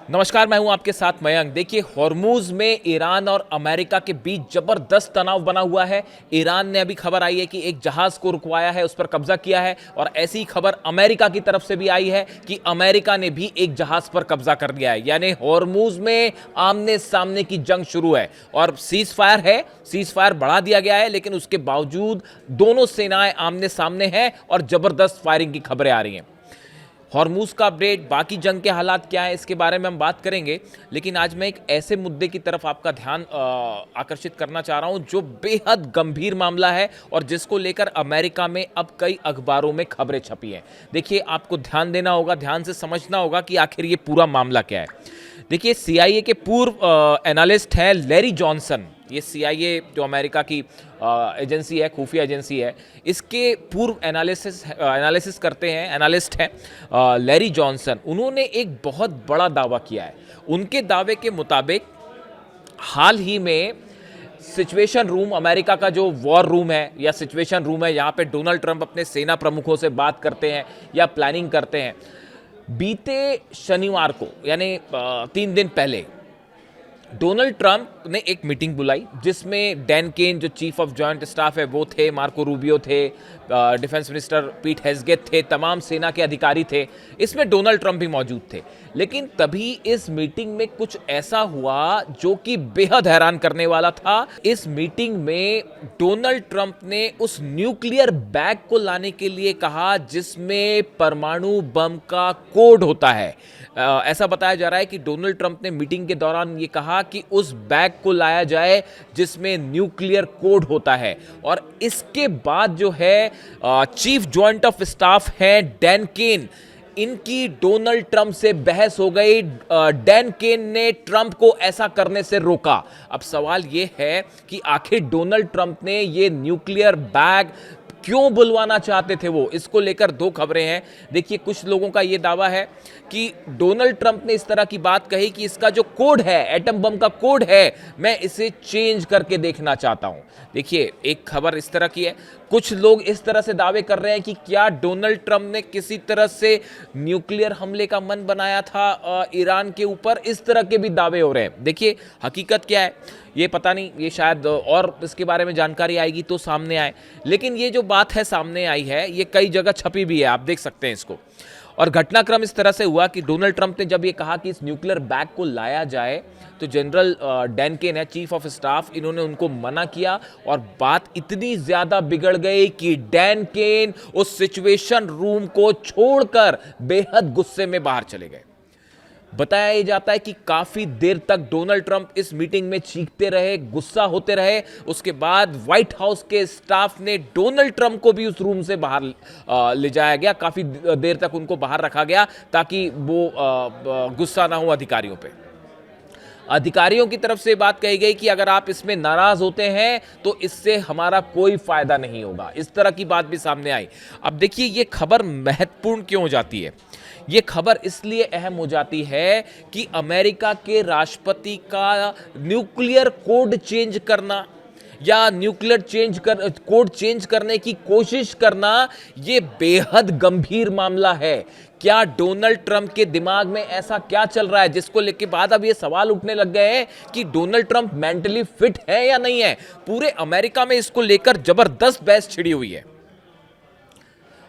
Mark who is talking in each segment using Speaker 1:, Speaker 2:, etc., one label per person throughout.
Speaker 1: नमस्कार, मैं हूं आपके साथ मयंक। देखिए, हॉर्मूज में ईरान और अमेरिका के बीच जबरदस्त तनाव बना हुआ है। ईरान ने अभी खबर आई है कि एक जहाज को रुकवाया है, उस पर कब्जा किया है, और ऐसी ही खबर अमेरिका की तरफ से भी आई है कि अमेरिका ने भी एक जहाज पर कब्जा कर लिया है। यानी हॉर्मूज में आमने सामने की जंग शुरू है और सीज फायर है, सीज फायर बढ़ा दिया गया है, लेकिन उसके बावजूद दोनों सेनाएं आमने सामने हैं और जबरदस्त फायरिंग की खबरें आ रही हैं। हॉर्मूज का अपडेट, बाकी जंग के हालात क्या है, इसके बारे में हम बात करेंगे। लेकिन आज मैं एक ऐसे मुद्दे की तरफ आपका ध्यान आकर्षित करना चाह रहा हूं जो बेहद गंभीर मामला है और जिसको लेकर अमेरिका में अब कई अखबारों में खबरें छपी हैं। देखिए, आपको ध्यान देना होगा, ध्यान से समझना होगा कि आखिर ये पूरा मामला क्या है। देखिए, सीआईए के पूर्व एनालिस्ट हैं लैरी जॉनसन। ये सीआईए जो अमेरिका की एजेंसी है, खुफिया एजेंसी है, इसके पूर्व एनालिसिस करते हैं, एनालिस्ट हैं लैरी जॉनसन। उन्होंने एक बहुत बड़ा दावा किया है। उनके दावे के मुताबिक हाल ही में सिचुएशन रूम, अमेरिका का जो वॉर रूम है या सिचुएशन रूम है, यहाँ पे डोनाल्ड ट्रंप अपने सेना प्रमुखों से बात करते हैं या प्लानिंग करते हैं। बीते शनिवार को, यानी 3 दिन पहले, डोनाल्ड ट्रंप ने एक मीटिंग बुलाई जिसमें डैन केन जो चीफ ऑफ जॉइंट स्टाफ है वो थे, मार्को रूबियो थे, डिफेंस मिनिस्टर पीट हेग्सेथ थे, तमाम सेना के अधिकारी थे। इसमें डोनाल्ड ट्रंप भी मौजूद थे। लेकिन तभी इस मीटिंग में कुछ ऐसा हुआ जो कि बेहद हैरान करने वाला था। इस मीटिंग में डोनाल्ड ट्रंप ने उस न्यूक्लियर बैग को लाने के लिए कहा जिसमें परमाणु बम का कोड होता है। ऐसा बताया जा रहा है कि डोनाल्ड ट्रंप ने मीटिंग के दौरान ये कहा कि उस बैग को लाया जाए जिसमें न्यूक्लियर कोड होता है। और इसके बाद जो है चीफ जॉइंट ऑफ स्टाफ है डैन केन, इनकी डोनाल्ड ट्रंप से बहस हो गई। डैन केन ने ट्रंप को ऐसा करने से रोका। अब सवाल यह है कि आखिर डोनाल्ड ट्रंप ने यह न्यूक्लियर बैग क्यों बुलवाना चाहते थे वो, इसको लेकर दो खबरें हैं। देखिए, कुछ लोगों का यह दावा है कि डोनाल्ड ट्रंप ने इस तरह की बात कही कि इसका जो कोड है, एटम बम का कोड है, मैं इसे चेंज करके देखना चाहता हूं। देखिए, एक खबर इस तरह की है। कुछ लोग इस तरह से दावे कर रहे हैं कि क्या डोनाल्ड ट्रंप ने किसी तरह से न्यूक्लियर हमले का मन बनाया था ईरान के ऊपर। इस तरह के भी दावे हो रहे हैं। देखिए, हकीकत क्या है ये पता नहीं, ये शायद और इसके बारे में जानकारी आएगी तो सामने आए। लेकिन ये जो बात है सामने आई है, ये कई जगह छपी भी है, आप देख सकते हैं इसको। और घटनाक्रम इस तरह से हुआ कि डोनाल्ड ट्रंप ने जब ये कहा कि इस न्यूक्लियर बैग को लाया जाए तो जनरल डैन केन है, चीफ ऑफ स्टाफ, इन्होंने उनको मना किया और बात इतनी ज्यादा बिगड़ गई कि डैन केन उस सिचुएशन रूम को छोड़कर बेहद गुस्से में बाहर चले गए। बताया यह जाता है कि काफी देर तक डोनाल्ड ट्रंप इस मीटिंग में चीखते रहे, गुस्सा होते रहे। उसके बाद व्हाइट हाउस के स्टाफ ने डोनाल्ड ट्रंप को भी उस रूम से बाहर ले जाया गया। काफी देर तक उनको बाहर रखा गया ताकि वो गुस्सा ना हो अधिकारियों पे। अधिकारियों की तरफ से बात कही गई कि अगर आप इसमें नाराज होते हैं तो इससे हमारा कोई फायदा नहीं होगा। इस तरह की बात भी सामने आई। अब देखिए, ये खबर महत्वपूर्ण क्यों हो जाती है। ये खबर इसलिए अहम हो जाती है कि अमेरिका के राष्ट्रपति का न्यूक्लियर कोड चेंज करना या न्यूक्लियर कोड चेंज करने की कोशिश करना, यह बेहद गंभीर मामला है। क्या डोनाल्ड ट्रंप के दिमाग में ऐसा क्या चल रहा है जिसको लेके बाद अब ये सवाल उठने लग गए हैं कि डोनाल्ड ट्रंप मेंटली फिट है या नहीं है। पूरे अमेरिका में इसको लेकर जबरदस्त बहस छिड़ी हुई है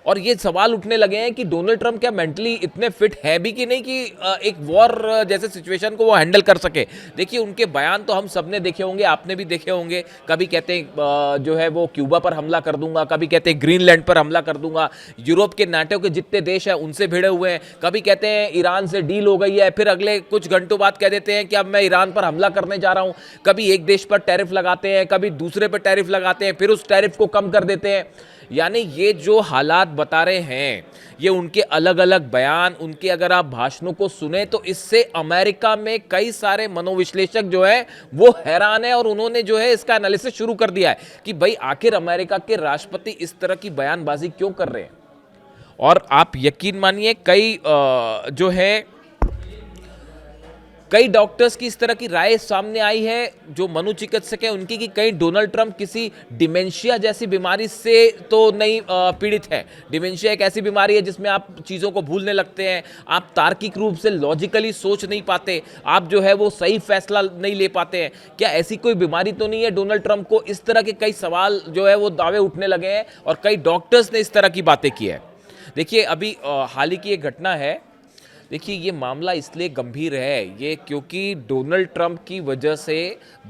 Speaker 1: और ये सवाल उठने लगे हैं कि डोनाल्ड ट्रंप क्या मेंटली इतने फिट है भी कि नहीं कि एक वॉर जैसे सिचुएशन को वो हैंडल कर सके। देखिए, उनके बयान तो हम सबने देखे होंगे, आपने भी देखे होंगे। कभी कहते हैं जो है वो क्यूबा पर हमला कर दूंगा, कभी कहते हैं ग्रीनलैंड पर हमला कर दूंगा, यूरोप के नाटो के जितने देश हैं उनसे भिड़े हुए हैं। कभी कहते हैं ईरान से डील हो गई है, फिर अगले कुछ घंटों बाद कह देते हैं कि अब मैं ईरान पर हमला करने जा रहा हूं। कभी एक देश पर टैरिफ लगाते हैं, कभी दूसरे पर टैरिफ लगाते हैं, फिर उस टैरिफ को कम कर देते हैं। यानी ये जो हालात बता रहे हैं, ये उनके अलग अलग बयान, उनके अगर आप भाषणों को सुने तो इससे अमेरिका में कई सारे मनोविश्लेषक जो है वो हैरान है और उन्होंने जो है इसका एनालिसिस शुरू कर दिया है कि भाई आखिर अमेरिका के राष्ट्रपति इस तरह की बयानबाजी क्यों कर रहे हैं। और आप यकीन मानिए, कई डॉक्टर्स की इस तरह की राय सामने आई है, जो मनोचिकित्सक है उनकी, कि कहीं डोनाल्ड ट्रंप किसी डिमेंशिया जैसी बीमारी से तो नहीं पीड़ित है। डिमेंशिया एक ऐसी बीमारी है जिसमें आप चीज़ों को भूलने लगते हैं, आप तार्किक रूप से लॉजिकली सोच नहीं पाते, आप जो है वो सही फैसला नहीं ले पाते हैं। क्या ऐसी कोई बीमारी तो नहीं है डोनाल्ड ट्रंप को? इस तरह के कई सवाल जो है वो दावे उठने लगे हैं और कई डॉक्टर्स ने इस तरह की बातें की है। देखिए अभी हाल ही की एक घटना है। देखिए ये मामला इसलिए गंभीर है ये क्योंकि डोनाल्ड ट्रंप की वजह से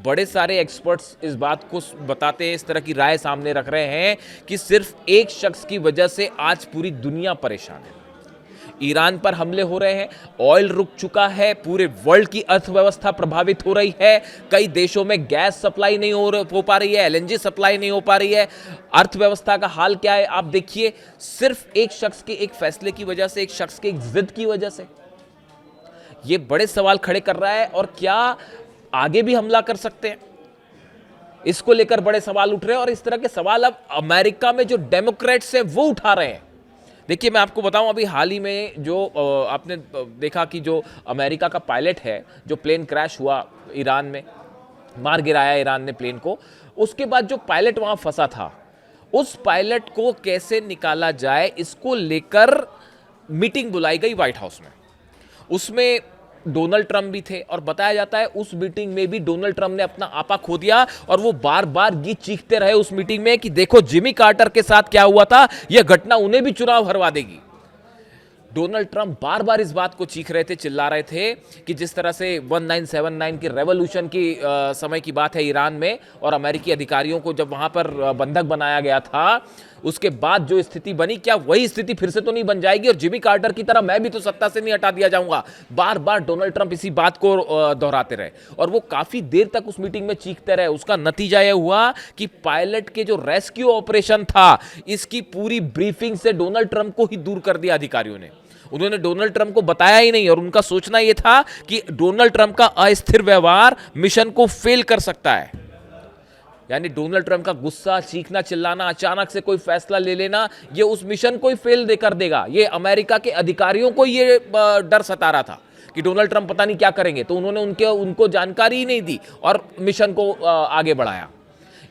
Speaker 1: बड़े सारे एक्सपर्ट्स इस बात को बताते हैं, इस तरह की राय सामने रख रहे हैं कि सिर्फ एक शख्स की वजह से आज पूरी दुनिया परेशान है। ईरान पर हमले हो रहे हैं, ऑयल रुक चुका है, पूरे वर्ल्ड की अर्थव्यवस्था प्रभावित हो रही है, कई देशों में गैस सप्लाई नहीं हो पा रही है, एलएनजी सप्लाई नहीं हो पा रही है। अर्थव्यवस्था का हाल क्या है आप देखिए, सिर्फ एक शख्स के एक फैसले की वजह से, एक शख्स के एक जिद की वजह से ये बड़े सवाल खड़े कर रहा है। और क्या आगे भी हमला कर सकते हैं, इसको लेकर बड़े सवाल उठ रहे हैं। और इस तरह के सवाल अब अमेरिका में जो डेमोक्रेट्स हैं वो उठा रहे हैं। देखिए मैं आपको बताऊं, अभी हाल ही में जो आपने देखा कि जो अमेरिका का पायलट है, जो प्लेन क्रैश हुआ ईरान में, मार गिराया ईरान ने प्लेन को, उसके बाद जो पायलट वहां फंसा था, उस पायलट को कैसे निकाला जाए इसको लेकर मीटिंग बुलाई गई व्हाइट हाउस में। उसमें डोनाल्ड ट्रंप भी थे और बताया जाता है उस मीटिंग में भी डोनाल्ड ट्रंप ने अपना आपा खो दिया और वो बार बार ये चीखते रहे उस मीटिंग में कि देखो जिमी कार्टर के साथ क्या हुआ था, यह घटना उन्हें भी चुनाव हरवा देगी। डोनाल्ड ट्रंप बार बार इस बात को चीख रहे थे, चिल्ला रहे थे कि जिस तरह से 1979 की रेवोल्यूशन की समय की बात है ईरान में, और अमेरिकी अधिकारियों को जब वहां पर बंधक बनाया गया था, उसके बाद जो स्थिति बनी, क्या वही स्थिति फिर से तो नहीं बन जाएगी और जिमी कार्टर की तरह मैं भी तो सत्ता से नहीं हटा दिया जाऊंगा। बार बार डोनाल्ड ट्रंप इसी बात को दोहराते रहे और वो काफी देर तक उस मीटिंग में चीखते रहे। उसका नतीजा यह हुआ कि पायलट के जो रेस्क्यू ऑपरेशन था, इसकी पूरी ब्रीफिंग से डोनाल्ड ट्रंप को ही दूर कर दिया अधिकारियों ने। उन्होंने डोनाल्ड ट्रंप को बताया ही नहीं और उनका सोचना यह था कि डोनाल्ड ट्रंप का अस्थिर व्यवहार मिशन को फेल कर सकता है। यानी डोनाल्ड ट्रंप का गुस्सा, चीखना, चिल्लाना, अचानक से कोई फैसला ले लेना, ये उस मिशन को ही फेल कर देगा। ये अमेरिका के अधिकारियों को ये डर सता रहा था कि डोनाल्ड ट्रंप पता नहीं क्या करेंगे, तो उन्होंने उनको जानकारी ही नहीं दी और मिशन को आगे बढ़ाया।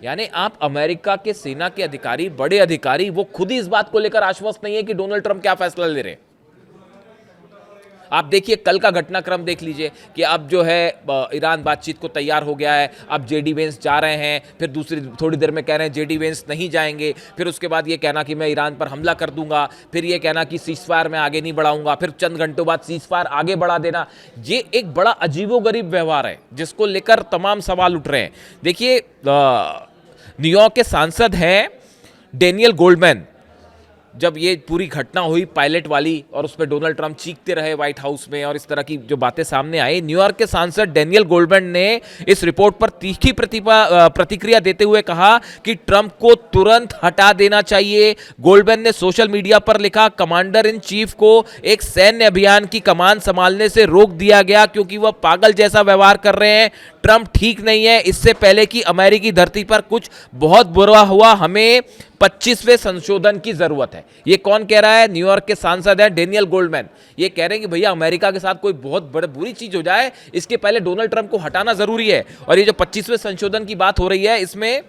Speaker 1: यानी आप अमेरिका के सेना के अधिकारी, बड़े अधिकारी, वो खुद ही इस बात को लेकर आश्वस्त नहीं है कि डोनाल्ड ट्रंप क्या फैसला ले रहे हैं। आप देखिए कल का घटनाक्रम देख लीजिए कि अब जो है ईरान बातचीत को तैयार हो गया है, अब जेडी वेंस जा रहे हैं, फिर दूसरी थोड़ी देर में कह रहे हैं जेडी वेंस नहीं जाएंगे, फिर उसके बाद ये कहना कि मैं ईरान पर हमला कर दूंगा, फिर ये कहना कि सीजफायर में आगे नहीं बढ़ाऊंगा, फिर चंद घंटों बाद सीजफायर आगे बढ़ा देना। ये एक बड़ा अजीबोगरीब व्यवहार है जिसको लेकर तमाम सवाल उठ रहे हैं। देखिए न्यूयॉर्क के सांसद हैं डेनियल गोल्डमैन, जब ये पूरी घटना हुई पायलट वाली और उस पर डोनाल्ड ट्रंप चीखते रहे व्हाइट हाउस में और इस तरह की जो बातें सामने आई, न्यूयॉर्क के सांसद डेनियल गोल्डमैन ने इस रिपोर्ट पर तीखी प्रतिक्रिया देते हुए कहा कि ट्रंप को तुरंत हटा देना चाहिए। गोल्डमैन ने सोशल मीडिया पर लिखा, कमांडर इन चीफ को एक सैन्य अभियान की कमान संभालने से रोक दिया गया क्योंकि वह पागल जैसा व्यवहार कर रहे हैं। ट्रंप ठीक नहीं है, इससे पहले कि अमेरिकी धरती पर कुछ बहुत बुरा हुआ, हमें 25वें संशोधन की जरूरत है। ये कौन कह रहा है? न्यूयॉर्क के सांसद हैं डेनियल गोल्डमैन। ये कह रहे हैं कि भैया अमेरिका के साथ कोई बहुत बुरी चीज हो जाए, इसके पहले डोनाल्ड ट्रंप को हटाना जरूरी है। और ये जो 25वें संशोधन की बात हो रही है, इसमें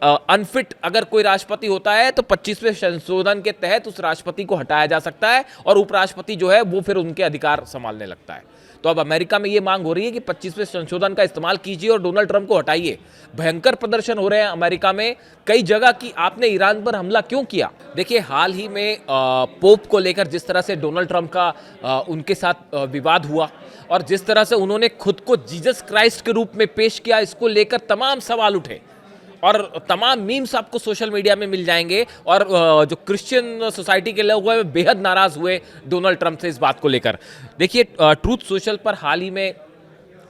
Speaker 1: अनफिट अगर कोई राष्ट्रपति होता है तो 25वें संशोधन के तहत उस राष्ट्रपति को हटाया जा सकता है और उपराष्ट्रपति जो है वो फिर उनके अधिकार संभालने लगता है। तो अब अमेरिका में ये मांग हो रही है कि 25वें संशोधन का इस्तेमाल कीजिए और डोनाल्ड ट्रंप को हटाइए। भयंकर प्रदर्शन हो रहे हैं अमेरिका में कई जगह कि आपने ईरान पर हमला क्यों किया। देखिए हाल ही में पोप को लेकर जिस तरह से डोनाल्ड ट्रंप का उनके साथ विवाद हुआ और जिस तरह से उन्होंने खुद को जीसस क्राइस्ट के रूप में पेश किया, इसको लेकर तमाम सवाल उठे और तमाम मीम्स आपको सोशल मीडिया में मिल जाएंगे। और जो क्रिश्चियन सोसाइटी के लोग हैं बेहद नाराज हुए डोनाल्ड ट्रंप से इस बात को लेकर। देखिए ट्रूथ सोशल पर हाल ही में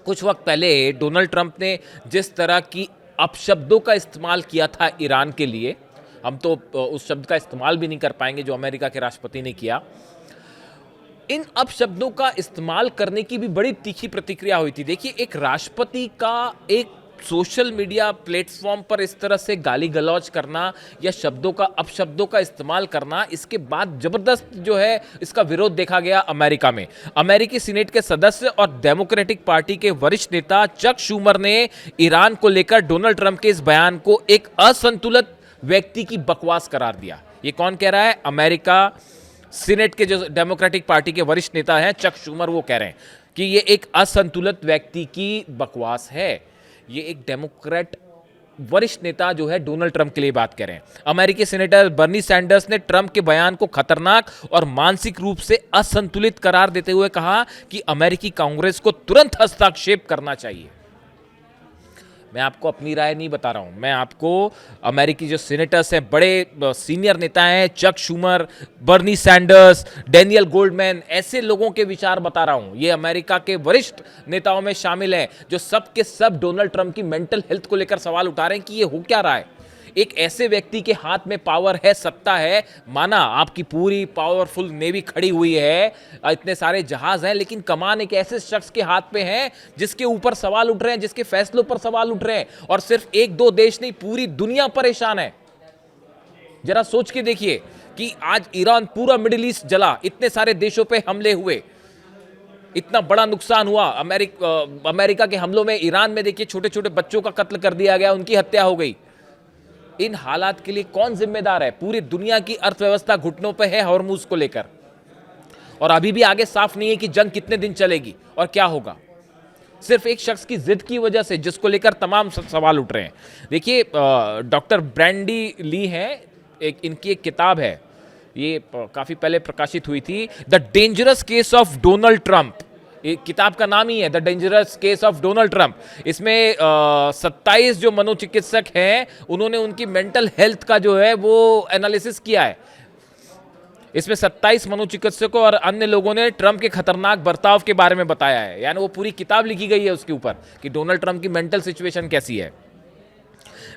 Speaker 1: कुछ वक्त पहले डोनाल्ड ट्रंप ने जिस तरह की अपशब्दों का इस्तेमाल किया था ईरान के लिए, हम तो उस शब्द का इस्तेमाल भी नहीं कर पाएंगे जो अमेरिका के राष्ट्रपति ने किया। इन अपशब्दों का इस्तेमाल करने की भी बड़ी तीखी प्रतिक्रिया हुई थी। देखिए एक राष्ट्रपति का एक सोशल मीडिया प्लेटफॉर्म पर इस तरह से गाली गलौज करना या शब्दों का अपशब्दों का इस्तेमाल करना, इसके बाद जबरदस्त जो है इसका विरोध देखा गया अमेरिका में। अमेरिकी सीनेट के सदस्य और डेमोक्रेटिक पार्टी के वरिष्ठ नेता चक शूमर ने ईरान को लेकर डोनाल्ड ट्रंप के इस बयान को एक असंतुलित व्यक्ति की बकवास करार दिया। ये कौन कह रहा है? अमेरिका सीनेट के जो डेमोक्रेटिक पार्टी के वरिष्ठ नेता हैं चक शूमर, वो कह रहे हैं कि ये एक असंतुलित व्यक्ति की बकवास है। ये एक डेमोक्रेट वरिष्ठ नेता जो है डोनाल्ड ट्रंप के लिए बात कर रहे हैं। अमेरिकी सेनेटर बर्नी सैंडर्स ने ट्रंप के बयान को खतरनाक और मानसिक रूप से असंतुलित करार देते हुए कहा कि अमेरिकी कांग्रेस को तुरंत हस्तक्षेप करना चाहिए। मैं आपको अपनी राय नहीं बता रहा हूं, मैं आपको अमेरिकी जो सीनेटर्स हैं, बड़े सीनियर नेता हैं, Chuck Schumer, Bernie Sanders, Daniel Goldman, ऐसे लोगों के विचार बता रहा हूं। ये अमेरिका के वरिष्ठ नेताओं में शामिल हैं जो सब के सब डोनाल्ड ट्रंप की मेंटल हेल्थ को लेकर सवाल उठा रहे हैं कि ये हो क्या रहा है। एक ऐसे व्यक्ति के हाथ में पावर है, सत्ता है, माना आपकी पूरी पावरफुल नेवी खड़ी हुई है, इतने सारे जहाज हैं, लेकिन कमान एक ऐसे शख्स के हाथ में है जिसके ऊपर सवाल उठ रहे हैं, जिसके फैसलों पर सवाल उठ रहे हैं, और सिर्फ एक दो देश नहीं, पूरी दुनिया परेशान है। जरा सोच के देखिए कि आज ईरान, पूरा मिडिल ईस्ट जला, इतने सारे देशों पे हमले हुए, इतना बड़ा नुकसान हुआ। अमेरिका के हमलों में ईरान में देखिए छोटे छोटे बच्चों का कत्ल कर दिया गया, उनकी हत्या हो गई। इन हालात के लिए कौन जिम्मेदार है? पूरी दुनिया की अर्थव्यवस्था घुटनों पे है हॉर्मूज को लेकर, और अभी भी आगे साफ नहीं है कि जंग कितने दिन चलेगी और क्या होगा, सिर्फ एक शख्स की जिद की वजह से, जिसको लेकर तमाम सवाल उठ रहे हैं। देखिए, डॉक्टर ब्रैंडी ली हैं, इनकी एक किताब है, ये काफी पहले प्रकाशित हुई थी, the dangerous case of Donald Trump. किताब का नाम ही है the dangerous case of Donald Trump. इसमें 27 जो मनोचिकित्सक हैं, उन्होंने उनकी मेंटल हेल्थ का जो है वो एनालिसिस किया है। इसमें 27 मनोचिकित्सकों और अन्य लोगों ने ट्रंप के खतरनाक बर्ताव के बारे में बताया है। यानी वो पूरी किताब लिखी गई है उसके ऊपर कि डोनाल्ड ट्रंप की मेंटल सिचुएशन कैसी है।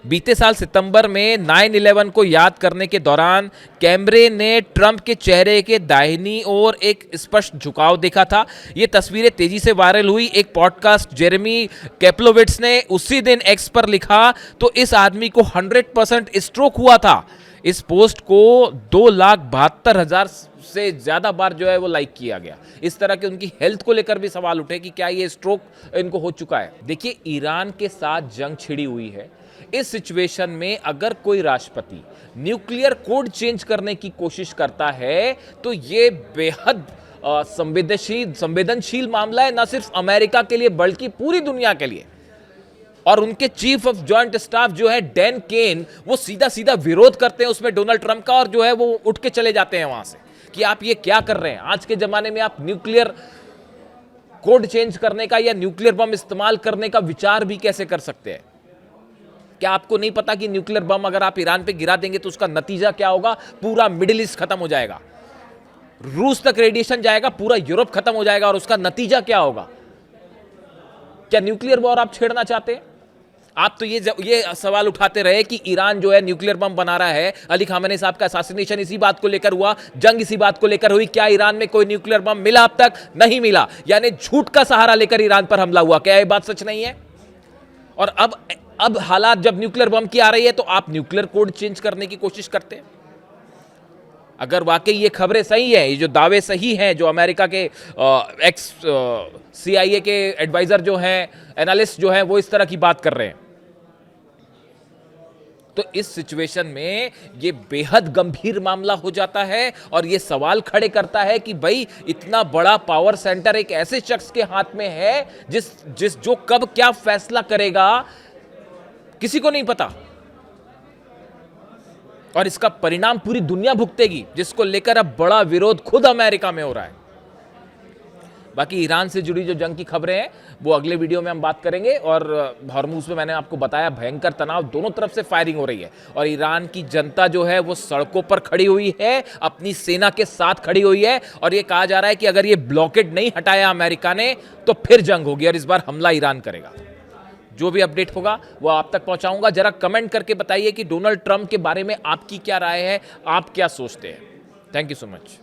Speaker 1: बीते साल सितंबर में 9/11 को याद करने के दौरान कैमरे ने ट्रंप के चेहरे के दाहिनी ओर एक स्पष्ट झुकाव देखा था। ये तस्वीरें तेजी से वायरल हुई। एक पॉडकास्ट जेरेमी कैप्लोविट्स ने उसी दिन एक्स पर लिखा, तो इस आदमी को 100% स्ट्रोक हुआ था। इस पोस्ट को 2,72,000 से ज्यादा बार जो है वो लाइक किया गया। इस तरह के उनकी हेल्थ को लेकर भी सवाल उठे कि क्या ये स्ट्रोक इनको हो चुका है। देखिए, ईरान के साथ जंग छिड़ी हुई है। इस सिचुएशन में अगर कोई राष्ट्रपति न्यूक्लियर कोड चेंज करने की कोशिश करता है तो ये बेहद संवेदनशील मामला है, ना सिर्फ अमेरिका के लिए बल्कि पूरी दुनिया के लिए। और उनके चीफ ऑफ जॉइंट स्टाफ जो है डैन केन, वो सीधा सीधा विरोध करते हैं उसमें डोनाल्ड ट्रंप का, और जो है वो उठ के चले जाते हैं वहां से कि आप ये क्या कर रहे हैं। आज के जमाने में आप न्यूक्लियर कोड चेंज करने का या न्यूक्लियर बम इस्तेमाल करने का विचार भी कैसे कर सकते हैं? क्या आपको नहीं पता कि न्यूक्लियर बम अगर आप ईरान पे गिरा देंगे तो उसका नतीजा क्या होगा? पूरा मिडिल ईस्ट खत्म हो जाएगा, रूस तक रेडिएशन जाएगा, पूरा यूरोप खत्म हो जाएगा, और उसका नतीजा क्या होगा? क्या न्यूक्लियर वॉर आप छेड़ना चाहते हैं? आप तो ये सवाल उठाते रहे कि ईरान जो है न्यूक्लियर बम बना रहा है। अली खामेनी साहब का असैसिनेशन इसी बात को लेकर हुआ, जंग इसी बात को लेकर हुई। क्या ईरान में कोई न्यूक्लियर बम मिला? अब तक नहीं मिला। यानी झूठ का सहारा लेकर ईरान पर हमला हुआ। क्या यह बात सच नहीं है? और अब हालात जब न्यूक्लियर बम की आ रही है तो आप न्यूक्लियर कोड चेंज करने की कोशिश करते हैं। अगर वाकई ये खबरें सही है, ये जो दावे सही हैं, जो अमेरिका के एक्स CIA के एडवाइजर जो हैं, एनालिस्ट जो हैं, वो इस तरह की बात कर रहे हैं, तो इस सिचुएशन में ये बेहद गंभीर मामला हो जाता है। और ये सवाल खड़े करता है कि भाई, इतना बड़ा पावर सेंटर एक ऐसे शख्स के हाथ में है जो कब क्या फैसला करेगा किसी को नहीं पता, और इसका परिणाम पूरी दुनिया भुगतेगी, जिसको लेकर अब बड़ा विरोध खुद अमेरिका में हो रहा है। बाकी ईरान से जुड़ी जो जंग की खबरें हैं वो अगले वीडियो में हम बात करेंगे। और हॉर्मूज में मैंने आपको बताया भयंकर तनाव, दोनों तरफ से फायरिंग हो रही है, और ईरान की जनता जो है वो सड़कों पर खड़ी हुई है, अपनी सेना के साथ खड़ी हुई है। और ये कहा जा रहा है कि अगर ये ब्लॉकेड नहीं हटाया अमेरिका ने तो फिर जंग होगी, और इस बार हमला ईरान करेगा। जो भी अपडेट होगा वो आप तक पहुंचाऊंगा। जरा कमेंट करके बताइए कि डोनाल्ड ट्रंप के बारे में आपकी क्या राय है, आप क्या सोचते हैं। Thank you so much.